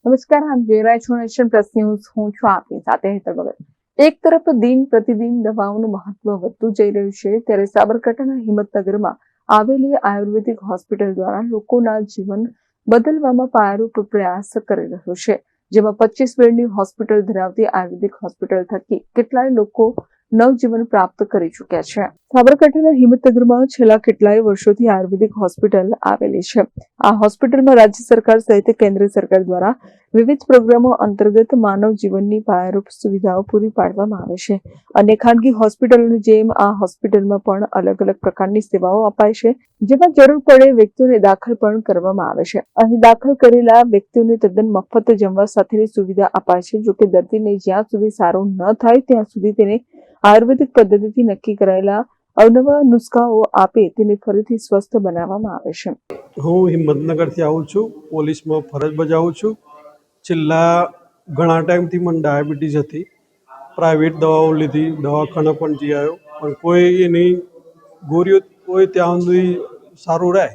નમસ્કાર, આપ જોઈ રહ્યા છો નેશન પ્લસ ન્યૂઝ. હું છું આપની સાથે હેતલ ભગત. એક તરફ દિન પ્રતિદિન દવાઓનું મહત્વ વધતું જઈ રહ્યું છે, ત્યારે સાબરકાંઠાના હિંમતનગરમાં આવેલી આયુર્વેદિક હોસ્પિટલ દ્વારા લોકોના જીવન બદલવામાં પાયારૂપ પ્રયાસ કરી રહ્યો છે. જેમાં 25 બેડની હોસ્પિટલ ધરાવતી આયુર્વેદિક હોસ્પિટલ થકી કેટલાય લોકો નવજીવન પ્રાપ્ત કરી ચૂક્યા છે. સાબરકાંઠાના હિંમતનગરમાં છેલ્લા કેટલાય વર્ષોથી આયુર્વેદિક હોસ્પિટલ આવેલી છે. આ હોસ્પિટલમાં રાજ્ય સરકાર સહિત કેન્દ્ર સરકાર દ્વારા વિવિધ પ્રોગ્રામો અંતર્ગત માનવ જીવનની પાયારૂપ સુવિધાઓ પૂરી પાડવામાં આવે છે. અને ખાનગી હોસ્પિટલોની જેમ આ હોસ્પિટલમાં પણ અલગ અલગ પ્રકારની સેવાઓ અપાય છે, જેમાં જરૂર પડે વ્યક્તિઓને દાખલ પણ કરવામાં આવે છે. અહીં દાખલ કરેલા વ્યક્તિઓને તદ્દન મફત જમવા સાથેની સુવિધા અપાય છે. જોકે દર્દીને જ્યાં સુધી સારું ન થાય ત્યાં સુધી તેને આયુર્વેદિક પદ્ધતિથી નક્કી કરાયેલા અવનવા નુસ્ખાઓ આપે તેને ફરીથી સ્વસ્થ બનાવવામાં આવે છે. હું હિંમતનગરથી આવું છું, પોલીસમાં ફરજ બજાવું છું. છેલ્લા ઘણા ટાઈમથી મને ડાયાબિટીસ હતી. પ્રાઇવેટ દવાઓ લીધી, દવાખાના પણ જઈ આવ્યો, પણ કોઈ એની ગોળીઓ કોઈ ત્યાં સુધી સારું રહે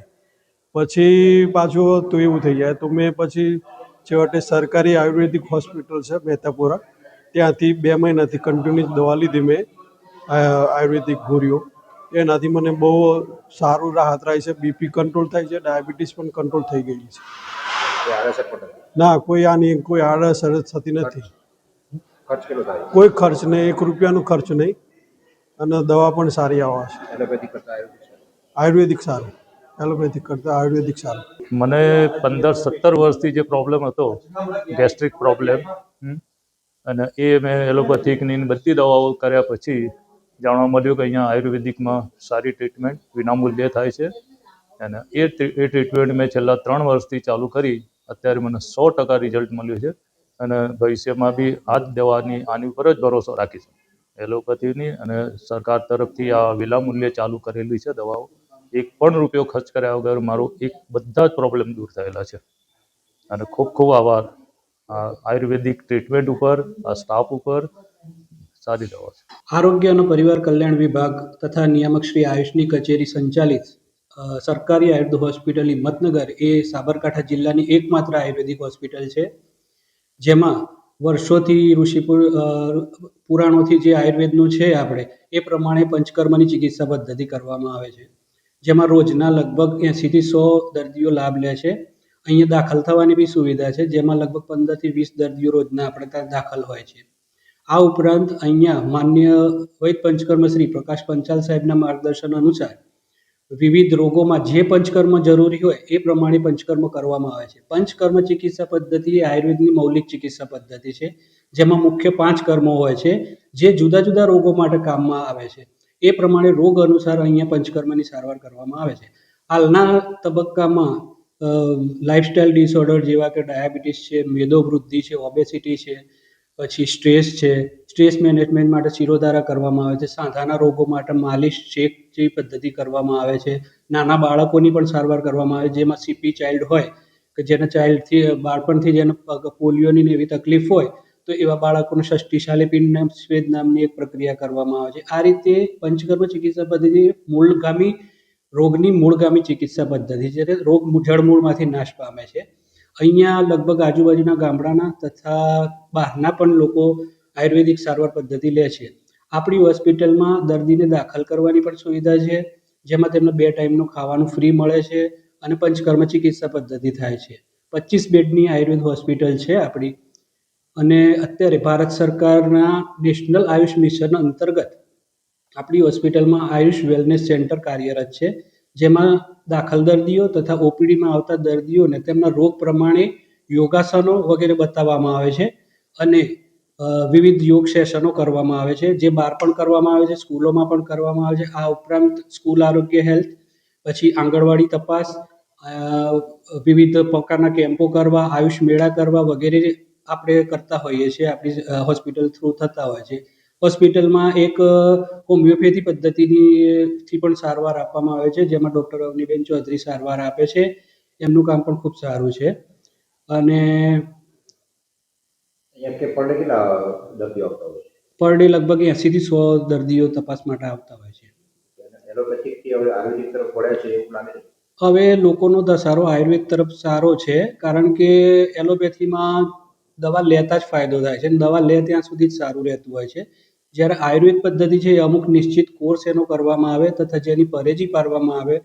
પછી પાછું તો એવું થઈ જાય. તો મેં પછી છેવટે સરકારી આયુર્વેદિક હોસ્પિટલ છે મહેતાપુરા, ત્યાંથી 2 મહિનાથી કન્ટિન્યુઅસ દવા લીધી મેં, આયુર્વેદિક ગોળીઓ. એનાથી મને બહુ સારું રાહત રહે છે. બીપી કંટ્રોલ થાય છે, ડાયાબિટીસ પણ કંટ્રોલ થઈ ગઈ છે. ના, કોઈ આની કોઈ આડઅસર થતી નથી. કોઈ ખર્ચ નહીં, 1 રૂપિયાનો ખર્ચ નહીં, અને દવા પણ સારી આવે છે. આયુર્વેદિક સારું, એલોપેથિક કરતાં આયુર્વેદિક સારું. મને 15-17 વર્ષથી જે પ્રોબ્લેમ હતો, ગેસ્ટ્રિક પ્રોબ્લેમ, અને એ મેં એલોપેથિકની બધી દવાઓ કર્યા પછી જાણવા મળ્યું કે અહીંયા આયુર્વેદિકમાં સારી ટ્રીટમેન્ટ વિનામૂલ્યે થાય છે. અને એ ટ્રીટમેન્ટ મેં છેલ્લા 3 વર્ષથી ચાલુ કરી. અત્યારે મને 100% રિઝલ્ટ મળ્યું છે. અને ભવિષ્યમાં બી આ જ દવાની આની ઉપર જ ભરોસો રાખીશું, એલોપેથીની. અને સરકાર તરફથી આ વિનામૂલ્યે ચાલુ કરેલી છે દવાઓ. 1 પણ રૂપિયો ખર્ચ કર્યા વગર મારો બધા જ પ્રોબ્લેમ દૂર થયેલા છે. અને ખૂબ ખૂબ આભાર આ આયુર્વેદિક ટ્રીટમેન્ટ ઉપર, આ સ્ટાફ ઉપર. સારી દવા છે. આરોગ્ય અને પરિવાર કલ્યાણ વિભાગ તથા નિયામક શ્રી આયુષની કચેરી સંચાલિત સરકારી આયુર્વેદ હોસ્પિટલ હિંમતનગર એ સાબરકાંઠા જિલ્લાની એકમાત્ર આયુર્વેદિક હોસ્પિટલ છે, જેમાં વર્ષોથી પુરાણોથી જે આયુર્વેદનું છે આપણે એ પ્રમાણે પંચકર્મની ચિકિત્સા પદ્ધતિ કરવામાં આવે છે, જેમાં રોજના લગભગ 80થી 100 દર્દીઓ લાભ લે છે. અહીંયા દાખલ થવાની બી સુવિધા છે, જેમાં લગભગ 15થી 20 દર્દીઓ રોજના આપણે ત્યાં દાખલ હોય છે. આ ઉપરાંત અહીંયા માન્ય વૈદ પંચકર્મ શ્રી પ્રકાશ પંચાલ સાહેબના માર્ગદર્શન અનુસાર વિવિધ રોગોમાં જે પંચકર્મ જરૂરી હોય એ પ્રમાણે પંચકર્મ કરવામાં આવે છે. પંચકર્મ ચિકિત્સા પદ્ધતિ એ આયુર્વેદની મૌલિક ચિકિત્સા પદ્ધતિ છે, જેમાં મુખ્ય 5 કર્મો હોય છે, જે જુદા જુદા રોગો માટે કામમાં આવે છે. એ પ્રમાણે રોગ અનુસાર અહીંયા પંચકર્મની સારવાર કરવામાં આવે છે. હાલના તબક્કામાં લાઇફસ્ટાઇલ ડિસઓર્ડર જેવા કે ડાયાબિટીસ છે, મેદોવૃદ્ધિ છે, ઓબેસિટી છે, પછી સ્ટ્રેસ છે, સ્ટ્રેસ મેનેજમેન્ટ માટે શિરોધારા કરવામાં આવે છે. સાંધાના રોગો માટે માલિશ, શેક જેવી પદ્ધતિ કરવામાં આવે છે. નાના બાળકોની પણ સારવાર કરવામાં આવે છે, જેમાં સીપી ચાઇલ્ડ હોય કે જેના ચાઇલ્ડથી બાળપણથી જેને પોલિયોની એવી તકલીફ હોય તો એવા બાળકોને ષષ્ટિશાલી પિંડ સ્વેદ નામની એક પ્રક્રિયા કરવામાં આવે છે. આ રીતે પંચકર્મ ચિકિત્સા પદ્ધતિ રોગની મૂળગામી ચિકિત્સા પદ્ધતિ છે, રોગ જળમૂળમાંથી નાશ પામે છે. અહીંયા લગભગ આજુબાજુના ગામડાના તથા બહારના પણ લોકો આયુર્વેદિક સારવાર પદ્ધતિ લે છે. આપણી હોસ્પિટલમાં દર્દીને દાખલ કરવાની પણ સુવિધા છે, જેમાં તેમને 2 ટાઈમનું ખાવાનું ફ્રી મળે છે, અને પંચકર્મ ચિકિત્સા પદ્ધતિ થાય છે. 25 બેડની આયુર્વેદ હોસ્પિટલ છે આપણી. અને અત્યારે ભારત સરકારના નેશનલ આયુષ મિશન અંતર્ગત આપણી હોસ્પિટલમાં આયુષ વેલનેસ સેન્ટર કાર્યરત છે, જેમાં દાખલ દર્દીઓ તથા ઓપીડીમાં આવતા દર્દીઓને તેમના રોગ પ્રમાણે યોગાસનો વગેરે બતાવવામાં આવે છે, અને વિવિધ યોગ સેશનો કરવામાં આવે છે, જે બહાર પણ કરવામાં આવે છે, સ્કૂલોમાં પણ કરવામાં આવે છે. આ ઉપરાંત સ્કૂલ આરોગ્ય હેલ્થ, પછી આંગણવાડી તપાસ, વિવિધ પ્રકારના કેમ્પો કરવા, આયુષ મેળા કરવા વગેરે આપણે કરતા હોઈએ છીએ. આપણી હોસ્પિટલ થ્રુ થતા હોય છે. હોસ્પિટલમાં એક હોમિયોપેથી પદ્ધતિથી પણ સારવાર આપવામાં આવે છે, જેમાં ડૉક્ટર અવનીબેન ચૌધરી સારવાર આપે છે. એમનું કામ પણ ખૂબ સારું છે. અને પર ડે લગભગ 80થી 100 દર્દીઓ તપાસ માટે આવતા હોય છે. હવે લોકોનો ધસારો આયુર્વેદ તરફ સારો છે, કારણ કે એલોપેથીમાં દવા લેતા જ ફાયદો થાય છે અને દવા લે ત્યાં સુધી જ સારું રહેતું હોય છે. જ્યારે આયુર્વેદ પદ્ધતિ છે એ અમુક નિશ્ચિત કોર્સ એનો કરવામાં આવે તથા જેની પરેજી પાડવામાં આવે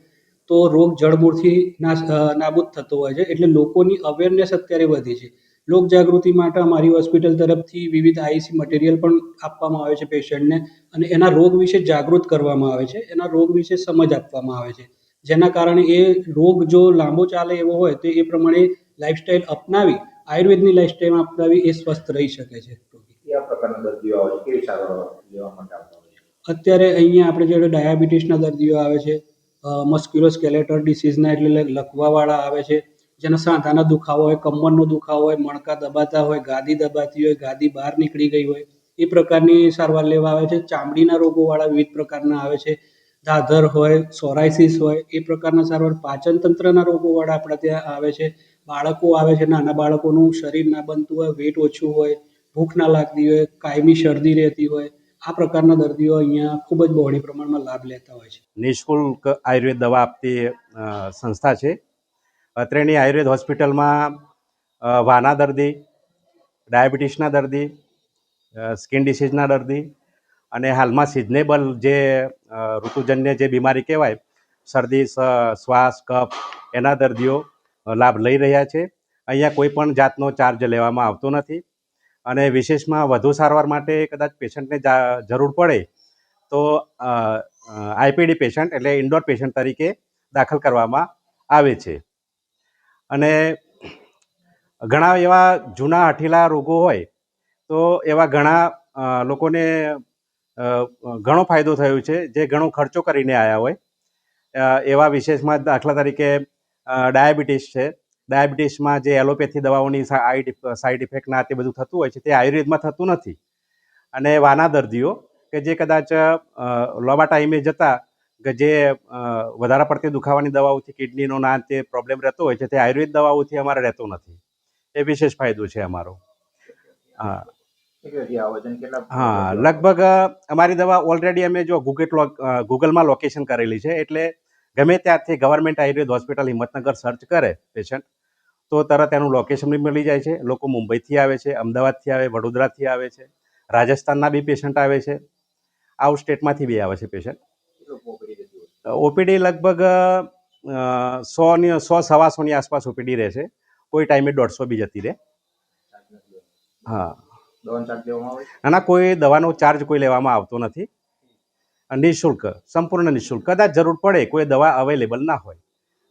તો રોગ જડમૂળથી નાબૂદ થતો હોય છે. એટલે લોકોની અવેરનેસ અત્યારે વધી છે. લોક જાગૃતિ માટે અમારી હોસ્પિટલ તરફથી વિવિધ આઈસી મટીરિયલ પણ આપવામાં આવે છે પેશન્ટને, અને એના રોગ વિશે જાગૃત કરવામાં આવે છે, એના રોગ વિશે સમજ આપવામાં આવે છે, જેના કારણે એ રોગ જો લાંબો ચાલે એવો હોય તો એ પ્રમાણે લાઈફસ્ટાઈલ અપનાવી, આયુર્વેદની લાઈફસ્ટાઈલ અપનાવી એ સ્વસ્થ રહી શકે છે. કયા પ્રકારના દર્દીઓ આવે છે, કેવી સારવાર લેવા માટે આવતા હોય છે? અત્યારે અહીંયા આપણે જોડે ડાયાબિટીસના દર્દીઓ આવે છે, મસ્ક્યુલોસ્કેલેટલ ડિસીઝના એટલે લકવાવાળા આવે છે, જેના સાંધાના દુખાવો હોય, કમરનો દુખાવો હોય, મણકા દબાતા હોય, ગાદી દબાતી હોય, ગાદી બહાર નીકળી ગઈ હોય, એ પ્રકારની સારવાર લેવા આવે છે. ચામડીના રોગોવાળા વિવિધ પ્રકારના આવે છે, દાદર હોય, સોરાયસિસ હોય, એ પ્રકારના સારવાર. પાચન તંત્રના રોગોવાળા આપણા ત્યાં આવે છે. બાળકો આવે છે, નાના બાળકોનું શરીર ના બનતું હોય, વેટ ઓછું હોય, ભૂખ ના લાગતી હોય, કાયમી શરદી રહેતી હોય, આ પ્રકારના દર્દીઓ અહીંયા ખૂબ જ બહોળી પ્રમાણમાં લાભ લેતા હોય છે. નિઃશુલ્ક આયુર્વેદ દવા આપતી સંસ્થા છે. અત્રેની આયુર્વેદ હોસ્પિટલમાં વાના દર્દી, ડાયાબિટીસના દર્દી, સ્કિન ડિસીઝના દર્દી અને હાલમાં સિઝનેબલ જે ઋતુજન્ય જે બીમારી કહેવાય, શરદી, શ્વાસ, કફ, એના દર્દીઓ લાભ લઈ રહ્યા છે. અહીંયા કોઈ પણ જાતનો ચાર્જ લેવામાં આવતો નથી. અને વિશેષમાં વધુ સારવાર માટે કદાચ પેશન્ટને જરૂર પડે તો આઈપીડી પેશન્ટ એટલે ઇન્ડોર પેશન્ટ તરીકે દાખલ કરવામાં આવે છે. અને ઘણા એવા જૂના હઠીલા રોગો હોય તો એવા ઘણા લોકોને ઘણો ફાયદો થયો છે, જે ઘણો ખર્ચો કરીને આવ્યા હોય. એવા વિશેષમાં દાખલા તરીકે ડાયાબિટીસ છે. ડાયાબિટીસમાં જે એલોપેથી દવાઓની સાઈડ ઇફેક્ટના તે બધું થતું હોય છે, તે આયુર્વેદમાં થતું નથી. અને વાના દર્દીઓ કે જે કદાચ લાંબા ટાઈમે જતાં કે જે વધારે પડતી દુખાવાની દવાઓથી કિડનીનો ના તે પ્રોબ્લેમ રહેતો હોય છે, તે આયુર્વેદ દવાઓથી અમારે રહેતો નથી. એ વિશેષ ફાયદો છે અમારો. હા હા, લગભગ અમારી દવા ઓલરેડી અમે જો ગૂગલમાં લોકેશન કરેલી છે, એટલે ગમે ત્યાંથી government Ayurveda hospital Himmatnagar search કરે પેશન્ટ તો તરત એનું લોકેશન બી મળી જાય છે. લોકો મુંબઈથી આવે છે, અમદાવાદથી આવે, વડોદરાથી આવે છે, રાજસ્થાનના બી પેશન્ટ આવે છે, આઉટ સ્ટેટમાંથી બી આવે છે પેશન્ટ. ઓપીડી લગભગ 100-125 આસપાસ ઓપીડી રહે છે. કોઈ ટાઈમે 150 બી જતી રહે. હા, ના કોઈ દવાનો ચાર્જ કોઈ લેવામાં આવતો નથી. નિઃશુલ્ક, સંપૂર્ણ નિઃશુલ્ક. કદાચ જરૂર પડે, કોઈ દવા અવેલેબલ ના હોય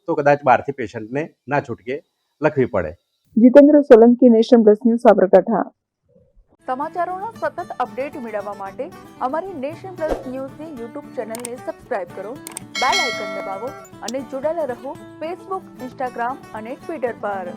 તો કદાચ બહારથી પેશન્ટને ના છૂટકે લખવી પડે. Jitendra Solanki, nation plus news, Sabarkantha. સમાચારોના સતત અપડેટ મેળવવા માટે અમારી નેશન પ્લસ ન્યૂઝની યુટ્યુબ ચેનલને સબસ્ક્રાઇબ કરો, બેલ આઇકન દબાવો અને જોડાયેલા રહો ફેસબુક, ઇન્સ્ટાગ્રામ અને ટ્વિટર પર.